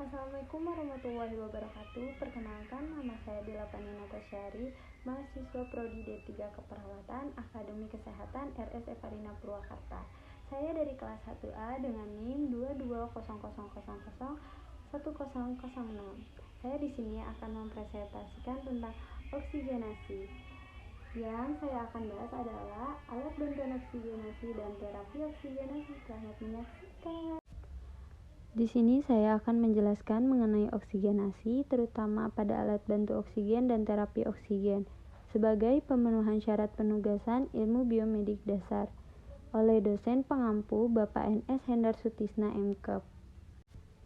Assalamualaikum warahmatullahi wabarakatuh. Perkenalkan, nama saya Delapani Natasyari, mahasiswa Prodi D3 Keperawatan, Akademi Kesehatan RS Evarina Purwakarta. Saya dari kelas 1A dengan NIM 2200001006. Saya di sini akan mempresentasikan tentang oksigenasi. Yang saya akan bahas adalah alat bantuan oksigenasi dan terapi oksigenasi. Selamat menyaksikan. Di sini saya akan menjelaskan mengenai oksigenasi, terutama pada alat bantu oksigen dan terapi oksigen, sebagai pemenuhan syarat penugasan ilmu biomedik dasar, oleh dosen pengampu Bapak NS Hendar Sutisna MKep.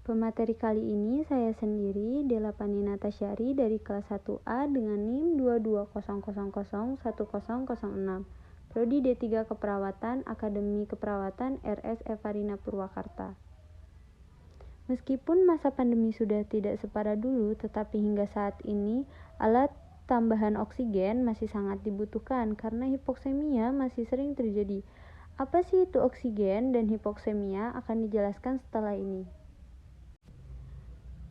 Pemateri kali ini saya sendiri, Delapani Natasyari dari kelas 1A dengan NIM 2200001006, Prodi D3 Keperawatan, Akademi Keperawatan RS Evarina Purwakarta. Meskipun masa pandemi sudah tidak separah dulu, tetapi hingga saat ini alat tambahan oksigen masih sangat dibutuhkan karena hipoksemia masih sering terjadi. Apa sih itu oksigen dan hipoksemia akan dijelaskan setelah ini.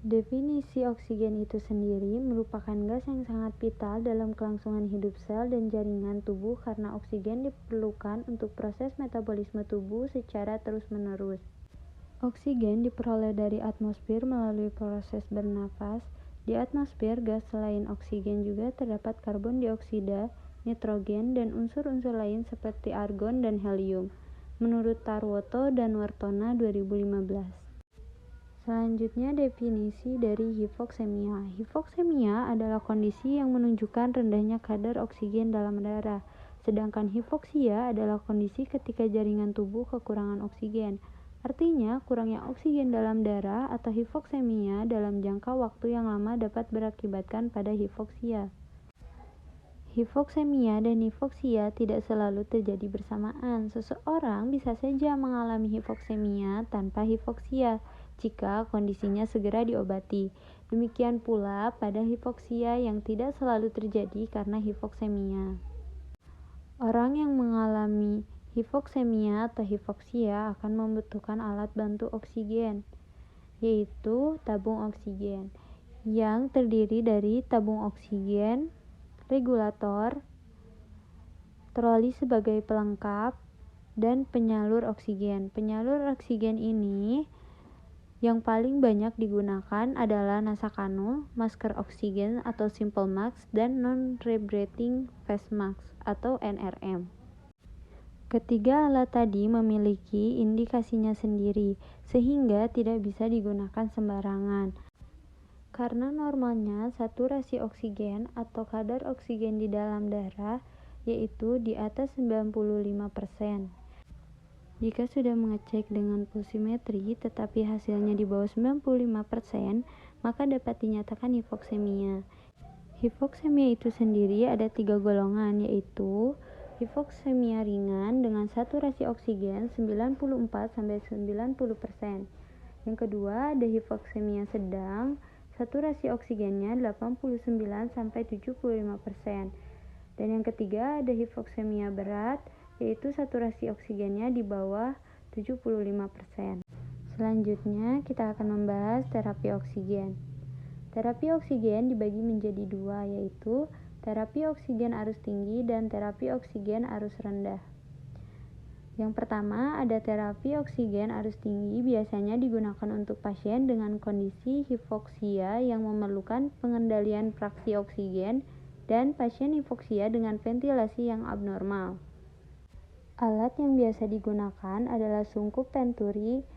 Definisi oksigen itu sendiri merupakan gas yang sangat vital dalam kelangsungan hidup sel dan jaringan tubuh karena oksigen diperlukan untuk proses metabolisme tubuh secara terus-menerus. Oksigen diperoleh dari atmosfer melalui proses bernapas. Di atmosfer gas selain oksigen juga terdapat karbon dioksida, nitrogen, dan unsur-unsur lain seperti argon dan helium, menurut Tarwoto dan Wartona 2015. Selanjutnya definisi dari hipoksemia. Hipoksemia adalah kondisi yang menunjukkan rendahnya kadar oksigen dalam darah, sedangkan hipoksia adalah kondisi ketika jaringan tubuh kekurangan oksigen. Artinya, kurangnya oksigen dalam darah atau hipoksemia dalam jangka waktu yang lama dapat berakibatkan pada hipoksia. Hipoksemia dan hipoksia tidak selalu terjadi bersamaan. Seseorang bisa saja mengalami hipoksemia tanpa hipoksia jika kondisinya segera diobati. Demikian pula pada hipoksia yang tidak selalu terjadi karena hipoksemia. Orang yang mengalami hipoksemia atau hipoksia akan membutuhkan alat bantu oksigen, yaitu tabung oksigen, yang terdiri dari tabung oksigen, regulator, troli sebagai pelengkap, dan penyalur oksigen. Penyalur oksigen ini yang paling banyak digunakan adalah nasakanul, masker oksigen atau simple mask, dan non-rebreathing face mask atau NRM. Ketiga alat tadi memiliki indikasinya sendiri, sehingga tidak bisa digunakan sembarangan. Karena normalnya saturasi oksigen atau kadar oksigen di dalam darah yaitu di atas 95%. Jika sudah mengecek dengan pulsimetri tetapi hasilnya di bawah 95%, maka dapat dinyatakan hipoksemia. Hipoksemia itu sendiri ada 3 golongan, yaitu hipoksemia ringan dengan saturasi oksigen 94-90%. Yang kedua ada hipoksemia sedang, saturasi oksigennya 89-75%. Dan yang ketiga ada hipoksemia berat, yaitu saturasi oksigennya di bawah 75%. Selanjutnya kita akan membahas terapi oksigen. Terapi oksigen dibagi menjadi 2, yaitu terapi oksigen arus tinggi dan terapi oksigen arus rendah. Yang pertama ada terapi oksigen arus tinggi, biasanya digunakan untuk pasien dengan kondisi hipoksia yang memerlukan pengendalian fraksi oksigen dan pasien hipoksia dengan ventilasi yang abnormal. Alat yang biasa digunakan adalah sungkup Venturi,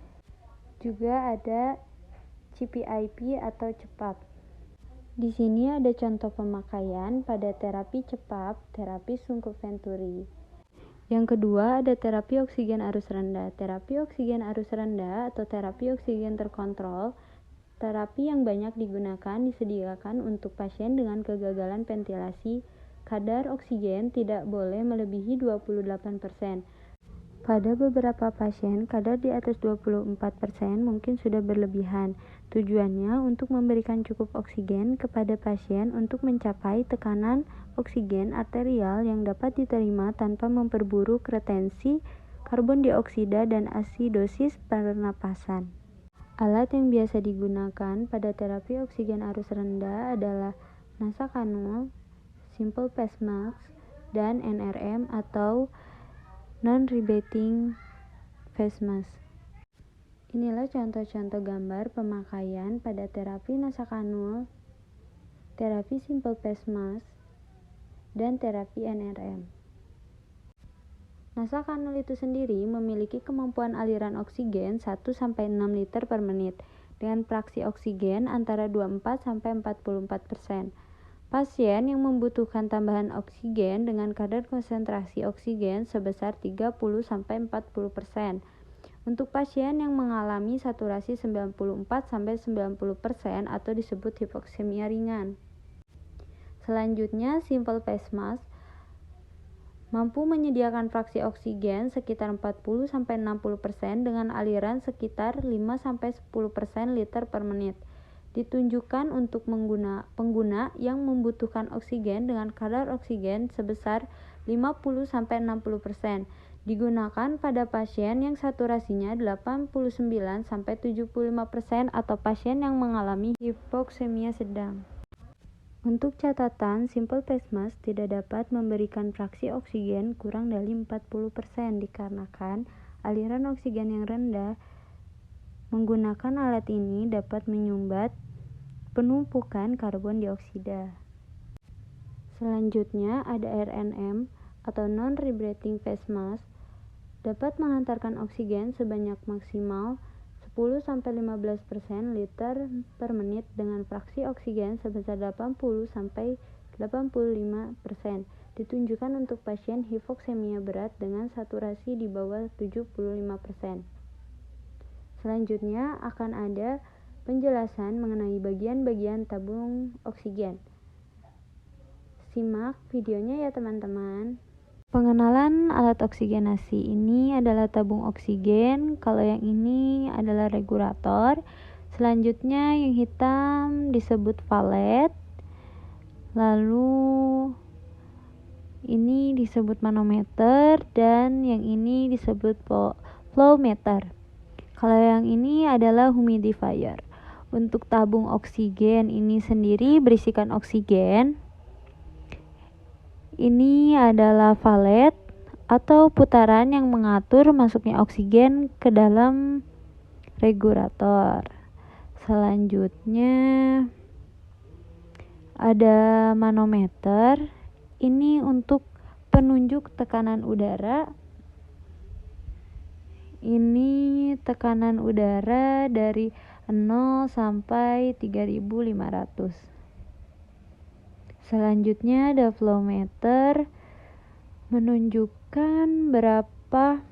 juga ada CPIP atau CPAP. Di sini ada contoh pemakaian pada terapi CPAP, terapi sungkup Venturi. Yang kedua ada terapi oksigen arus rendah. Terapi oksigen arus rendah atau terapi oksigen terkontrol, terapi yang banyak digunakan disediakan untuk pasien dengan kegagalan ventilasi. Kadar oksigen tidak boleh melebihi 28%. Pada beberapa pasien, kadar di atas 24% mungkin sudah berlebihan. Tujuannya untuk memberikan cukup oksigen kepada pasien untuk mencapai tekanan oksigen arterial yang dapat diterima tanpa memperburuk retensi karbon dioksida dan asidosis pernapasan. Alat yang biasa digunakan pada terapi oksigen arus rendah adalah nasa kanul, simple pace mask, dan NRM atau non-rebreathing face mask. Inilah contoh-contoh gambar pemakaian pada terapi nasa kanul, terapi simple pace mask, dan terapi NRM. Nasa kanul itu sendiri memiliki kemampuan aliran oksigen 1-6 liter per menit dengan fraksi oksigen antara 24-44%. Pasien yang membutuhkan tambahan oksigen dengan kadar konsentrasi oksigen sebesar 30-40%. Untuk pasien yang mengalami saturasi 94-90% atau disebut hipoksemia ringan. Selanjutnya, simple pace mask mampu menyediakan fraksi oksigen sekitar 40-60% dengan aliran sekitar 5-10% liter per menit. Ditunjukkan untuk pengguna yang membutuhkan oksigen dengan kadar oksigen sebesar 50-60%. Digunakan pada pasien yang saturasinya 89-75% atau pasien yang mengalami hipoksemia sedang. Untuk catatan, simple pace mask tidak dapat memberikan fraksi oksigen kurang dari 40% dikarenakan aliran oksigen yang rendah. Menggunakan alat ini dapat menyumbat penumpukan karbon dioksida. Selanjutnya ada RNM atau non-rebreathing face mask, dapat menghantarkan oksigen sebanyak maksimal 10-15% liter per menit dengan fraksi oksigen sebesar 80-85%. Ditunjukkan untuk pasien hipoksemia berat dengan saturasi di bawah 75%. Selanjutnya akan ada penjelasan mengenai bagian-bagian tabung oksigen. Simak videonya ya teman-teman. Pengenalan alat oksigenasi ini adalah tabung oksigen, kalau yang ini adalah regulator. Selanjutnya yang hitam disebut valet, lalu ini disebut manometer, dan yang ini disebut flow meter. Kalau yang ini adalah humidifier. Untuk tabung oksigen ini sendiri berisikan oksigen. Ini adalah valet atau putaran yang mengatur masuknya oksigen ke dalam regulator. Selanjutnya ada manometer. Ini untuk penunjuk tekanan udara. Ini tekanan udara dari 0 sampai 3500. Selanjutnya ada flow meter, menunjukkan berapa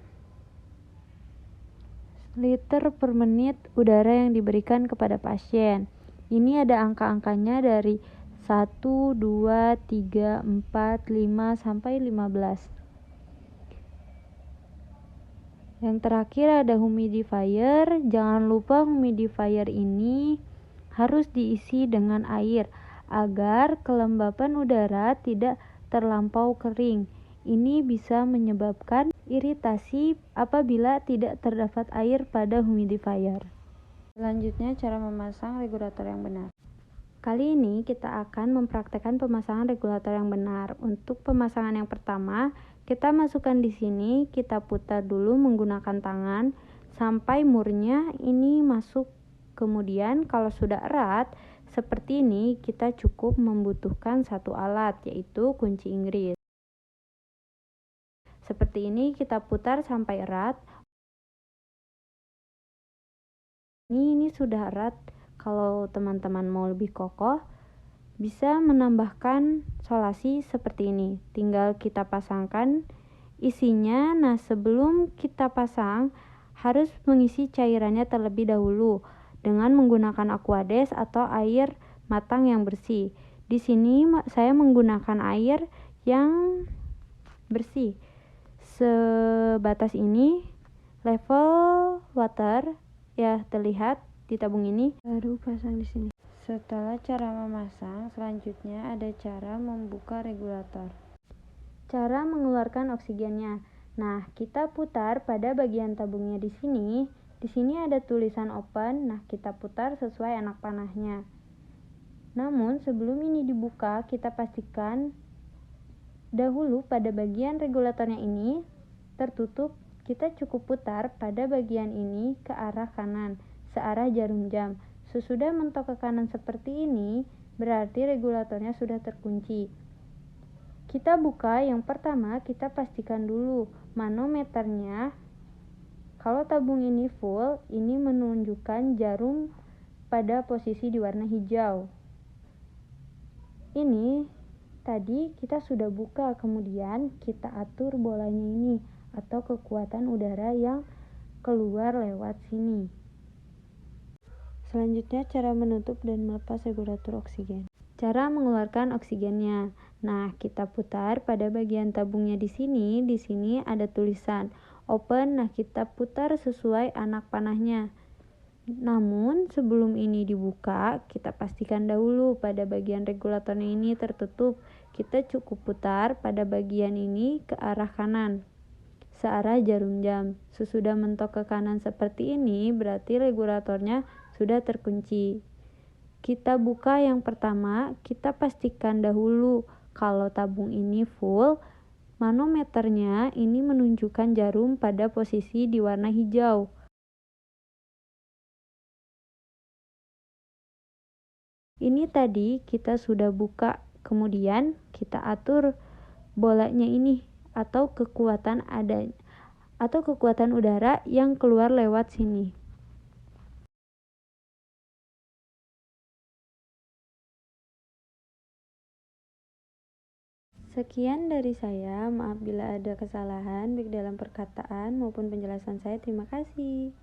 liter per menit udara yang diberikan kepada pasien. Ini ada angka-angkanya dari 1, 2, 3, 4, 5, sampai 15. Yang terakhir ada humidifier. Jangan lupa humidifier ini harus diisi dengan air agar kelembapan udara tidak terlampau kering. Ini bisa menyebabkan iritasi apabila tidak terdapat air pada humidifier. Selanjutnya cara memasang regulator yang benar. Kali ini kita akan mempraktekkan pemasangan regulator yang benar. Untuk pemasangan yang pertama, kita masukkan di sini, kita putar dulu menggunakan tangan sampai murnya ini masuk. Kemudian kalau sudah erat seperti ini, kita cukup membutuhkan satu alat, yaitu kunci Inggris. Seperti ini kita putar sampai erat. Ini sudah erat. Kalau teman-teman mau lebih kokoh, bisa menambahkan solasi seperti ini. Tinggal kita pasangkan isinya. Nah, sebelum kita pasang, harus mengisi cairannya terlebih dahulu dengan menggunakan aquades atau air matang yang bersih. Di sini saya menggunakan air yang bersih. Sebatas ini level water ya terlihat di tabung ini. Baru pasang di sini. Setelah cara memasang, selanjutnya ada cara membuka regulator. Cara mengeluarkan oksigennya. Nah, kita putar pada bagian tabungnya di sini Di sini ada tulisan open, nah kita putar sesuai anak panahnya. Namun sebelum ini dibuka, kita pastikan dahulu pada bagian regulatornya ini tertutup. Kita cukup putar pada bagian ini ke arah kanan, searah jarum jam. Sesudah mentok ke kanan seperti ini, berarti regulatornya sudah terkunci. Kita buka yang pertama, kita pastikan dulu manometernya. Kalau tabung ini full, ini menunjukkan jarum pada posisi di warna hijau. Ini tadi kita sudah buka, kemudian kita atur bolanya ini atau kekuatan udara yang keluar lewat sini. Selanjutnya cara menutup dan melepas regulator oksigen. Cara mengeluarkan oksigennya. Nah, kita putar pada bagian tabungnya di sini. Di sini ada tulisan open. Nah, kita putar sesuai anak panahnya. Namun, sebelum ini dibuka, kita pastikan dahulu pada bagian regulatornya ini tertutup. Kita cukup putar pada bagian ini ke arah kanan, searah jarum jam. Sesudah mentok ke kanan seperti ini, berarti regulatornya sudah terkunci. Kita buka yang pertama, kita pastikan dahulu kalau tabung ini full, manometernya ini menunjukkan jarum pada posisi di warna hijau. Ini tadi kita sudah buka, kemudian kita atur bolanya ini atau kekuatan udara yang keluar lewat sini. Sekian dari saya, maaf bila ada kesalahan baik dalam perkataan maupun penjelasan saya. Terima kasih.